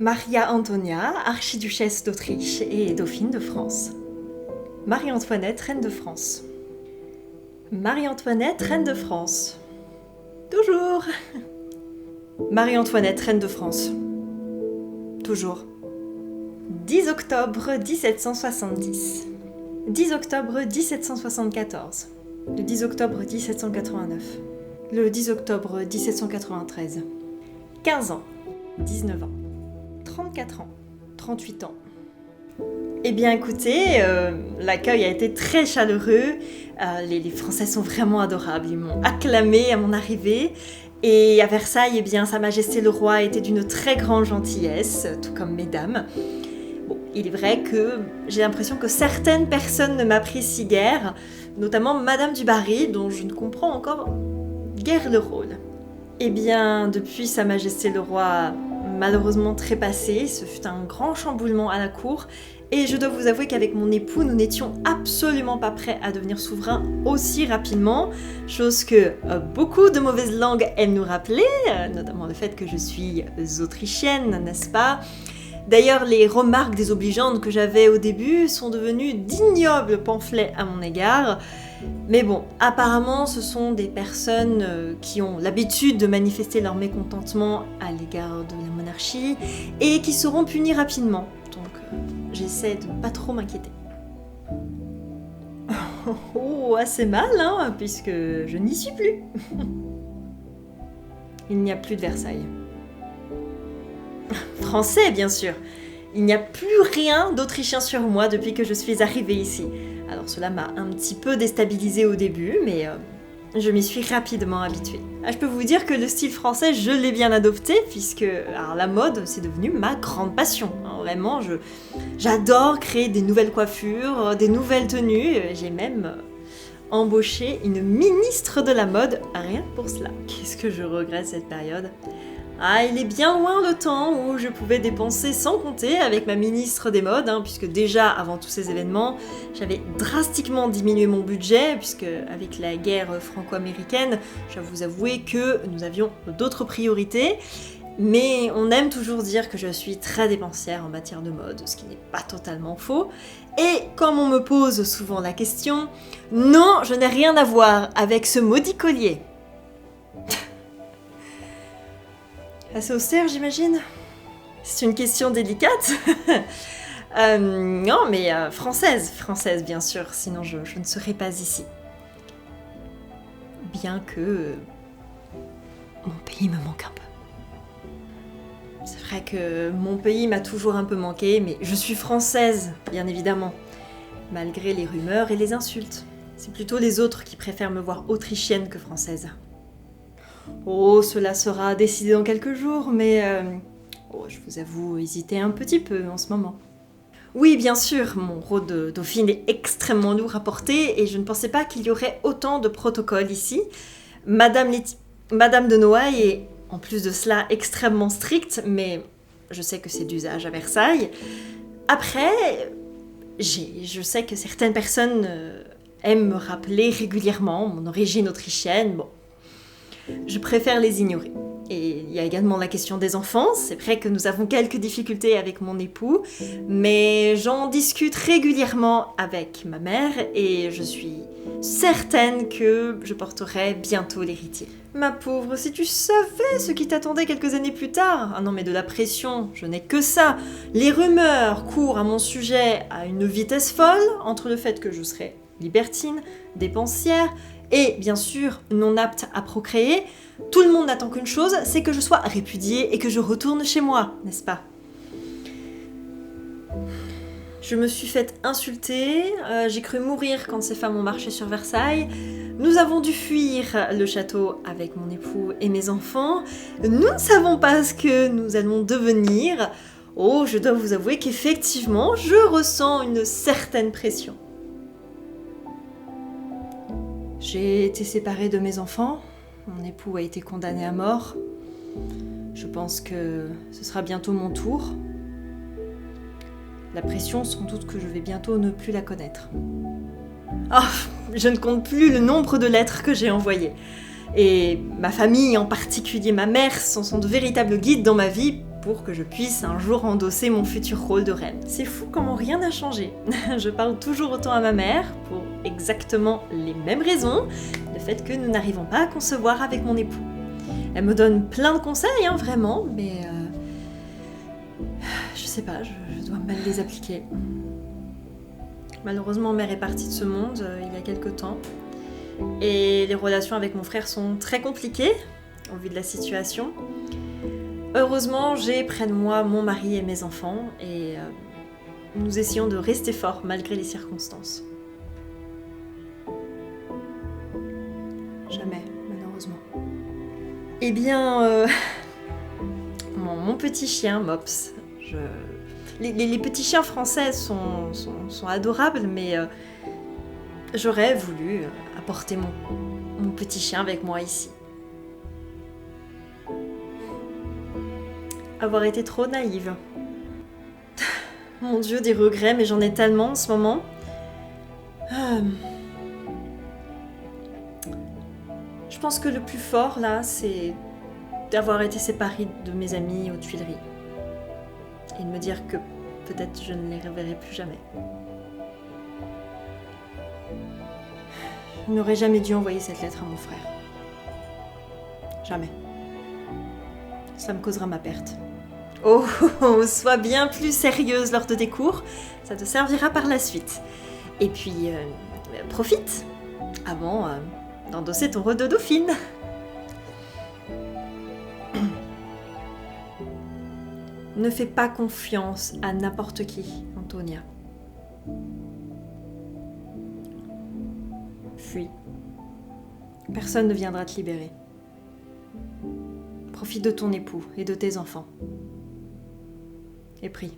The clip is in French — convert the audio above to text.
Maria Antonia, archiduchesse d'Autriche et dauphine de France. Marie-Antoinette, reine de France. Marie-Antoinette, reine de France. Toujours. Marie-Antoinette, reine de France. Toujours. 10 octobre 1770. 10 octobre 1774. Le 10 octobre 1789. Le 10 octobre 1793. 15 ans. 19 ans. 34 ans. 38 ans. Eh bien écoutez, l'accueil a été très chaleureux, les Français sont vraiment adorables, ils m'ont acclamé à mon arrivée, et à Versailles, eh bien, Sa Majesté le Roi était d'une très grande gentillesse, tout comme mesdames. Bon, il est vrai que j'ai l'impression que certaines personnes ne m'apprécient guère, notamment Madame du Barry, dont je ne comprends encore guère le rôle. Eh bien, depuis Sa Majesté le Roi, malheureusement trépassé, ce fut un grand chamboulement à la cour, et je dois vous avouer qu'avec mon époux, nous n'étions absolument pas prêts à devenir souverains aussi rapidement, chose que beaucoup de mauvaises langues aiment nous rappeler, notamment le fait que je suis autrichienne, n'est-ce pas ? D'ailleurs, les remarques désobligeantes que j'avais au début sont devenues d'ignobles pamphlets à mon égard. Mais bon, apparemment, ce sont des personnes qui ont l'habitude de manifester leur mécontentement à l'égard de la monarchie et qui seront punies rapidement. Donc, j'essaie de ne pas trop m'inquiéter. Oh, assez mal, hein, puisque je n'y suis plus. Il n'y a plus de Versailles. Français, bien sûr. Il n'y a plus rien d'autrichien sur moi depuis que je suis arrivée ici. Alors cela m'a un petit peu déstabilisée au début, mais je m'y suis rapidement habituée. Je peux vous dire que le style français, je l'ai bien adopté, puisque alors, la mode, c'est devenu ma grande passion. Vraiment, j'adore créer des nouvelles coiffures, des nouvelles tenues. J'ai même embauché une ministre de la mode, rien que pour cela. Qu'est-ce que je regrette cette période ? Ah, il est bien loin le temps où je pouvais dépenser sans compter avec ma ministre des modes, puisque déjà, avant tous ces événements, j'avais drastiquement diminué mon budget, puisque avec la guerre franco-américaine, je dois vous avouer que nous avions d'autres priorités, mais on aime toujours dire que je suis très dépensière en matière de mode, ce qui n'est pas totalement faux, et comme on me pose souvent la question, non, je n'ai rien à voir avec ce maudit collier. Assez austère, j'imagine. C'est une question délicate. Non, mais française, bien sûr, sinon je ne serais pas ici. Bien que mon pays me manque un peu. C'est vrai que mon pays m'a toujours un peu manqué, mais je suis française, bien évidemment, malgré les rumeurs et les insultes. C'est plutôt les autres qui préfèrent me voir autrichienne que française. Oh, cela sera décidé dans quelques jours, mais je vous avoue hésiter un petit peu en ce moment. Oui, bien sûr, mon rôle de dauphine est extrêmement lourd à porter et je ne pensais pas qu'il y aurait autant de protocoles ici. Madame de Noailles est, en plus de cela, extrêmement stricte, mais je sais que c'est d'usage à Versailles. Après, je sais que certaines personnes aiment me rappeler régulièrement mon origine autrichienne. Bon, je préfère les ignorer. Et il y a également la question des enfants. C'est vrai que nous avons quelques difficultés avec mon époux, mais j'en discute régulièrement avec ma mère et je suis certaine que je porterai bientôt l'héritier. Ma pauvre, si tu savais ce qui t'attendait quelques années plus tard. Ah non, mais de la pression, je n'ai que ça. Les rumeurs courent à mon sujet à une vitesse folle, entre le fait que je serai libertine, dépensière, et bien sûr non apte à procréer. Tout le monde n'attend qu'une chose, c'est que je sois répudiée et que je retourne chez moi, n'est-ce pas ? Je me suis faite insulter, j'ai cru mourir quand ces femmes ont marché sur Versailles. Nous avons dû fuir le château avec mon époux et mes enfants. Nous ne savons pas ce que nous allons devenir. Oh, je dois vous avouer qu'effectivement, je ressens une certaine pression. J'ai été séparée de mes enfants, mon époux a été condamné à mort. Je pense que ce sera bientôt mon tour. La pression, sans doute que je vais bientôt ne plus la connaître. Ah, je ne compte plus le nombre de lettres que j'ai envoyées. Et ma famille, en particulier ma mère, sont de véritables guides dans ma vie pour que je puisse un jour endosser mon futur rôle de reine. C'est fou comment rien n'a changé. Je parle toujours autant à ma mère, pour exactement les mêmes raisons, le fait que nous n'arrivons pas à concevoir avec mon époux. Elle me donne plein de conseils, hein, vraiment, mais je sais pas, je dois mal les appliquer. Malheureusement, mère est partie de ce monde il y a quelque temps, et les relations avec mon frère sont très compliquées, au vu de la situation. Heureusement, j'ai près de moi mon mari et mes enfants, et nous essayons de rester forts malgré les circonstances. Jamais, malheureusement. Eh bien, mon petit chien, Mops, les petits chiens français sont adorables, mais j'aurais voulu apporter mon petit chien avec moi ici. Avoir été trop naïve. Mon Dieu, des regrets, mais j'en ai tellement en ce moment. Je pense que le plus fort, là, c'est d'avoir été séparée de mes amis aux Tuileries. Et de me dire que peut-être je ne les reverrai plus jamais. Je n'aurais jamais dû envoyer cette lettre à mon frère. Jamais. Ça me causera ma perte. Oh, sois bien plus sérieuse lors de tes cours, ça te servira par la suite. Et puis, profite avant d'endosser ton rôle de dauphine. Ne fais pas confiance à n'importe qui, Antonia. Fuis. Personne ne viendra te libérer. Profite de ton époux et de tes enfants. Et prie.